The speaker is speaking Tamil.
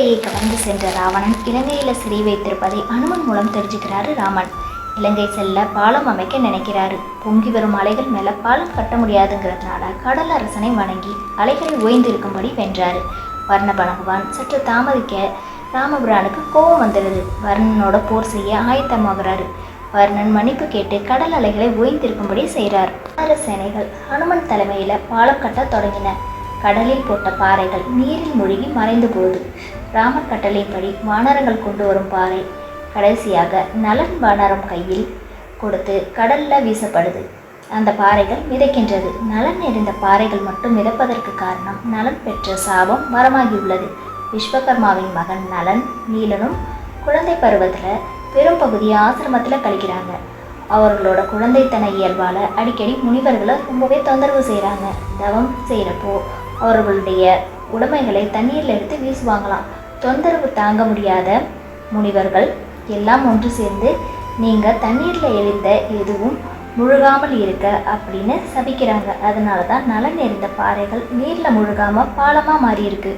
சீதையை கவர்ந்து சென்ற ராவணன் இலங்கையில் சிறை வைத்திருப்பதை அனுமன் மூலம் தெரிஞ்சுக்கிறாரு ராமன். இலங்கை செல்ல பாலம் அமைக்க நினைக்கிறாரு. பொங்கி வரும் அலைகள் மேல பாலம் கட்ட முடியாதுங்கிறதுனால கடல் அரசனை வணங்கி அலைகளை ஓய்ந்திருக்கும்படி வென்றாரு. வர்ண பகவான் சற்று தாமதிக்க ராமபிரானுக்கு கோபம் வந்துடுது. வர்ணனோட போர் செய்ய ஆயத்தமாகிறாரு. வர்ணன் மன்னிப்பு கேட்டு கடல் அலைகளை ஓய்ந்திருக்கும்படி செய்கிறார். வானர சேனைகள் ஹனுமன் தலைமையில பாலம் கட்ட தொடங்கின. கடலில் போட்ட பாறைகள் நீரில் மூழ்கி மறைந்து போகுது. ராமர் கட்டளைப்படி வானரங்கள் கொண்டு வரும் பாறை கடைசியாக நலன் வானரம் கையில் கொடுத்து கடல்ல வீசப்படுது. அந்த பாறைகள் மிதக்கின்றது. நலன் எறிந்த பாறைகள் மட்டும் மிதப்பதற்கு காரணம் நலன் பெற்ற சாபம் வரமாகியுள்ளது. விஸ்வகர்மாவின் மகன் நலன் நீலனும் குழந்தை பருவத்தில் பெரும் பகுதியை ஆசிரமத்தில் கழிக்கிறாங்க. அவர்களோட குழந்தைத்தன இயல்பால் அடிக்கடி முனிவர்களை ரொம்பவே தொந்தரவு செய்கிறாங்க. தவம் செய்கிறப்போ அவர்களுடைய உடைமைகளை தண்ணீரில் எடுத்து வீசுவாங்களாம். தொந்தரவு தாங்க முடியாத முனிவர்கள் எல்லாம் ஒன்று சேர்ந்து நீங்கள் தண்ணீரில் எரிந்த எதுவும் முழுகாமல் இருக்க அப்படின்னு சபிக்கிறாங்க. அதனால தான் நலன் எறிந்த பாறைகள் நீரில் முழுகாமல் பாலமாக மாறி இருக்கு.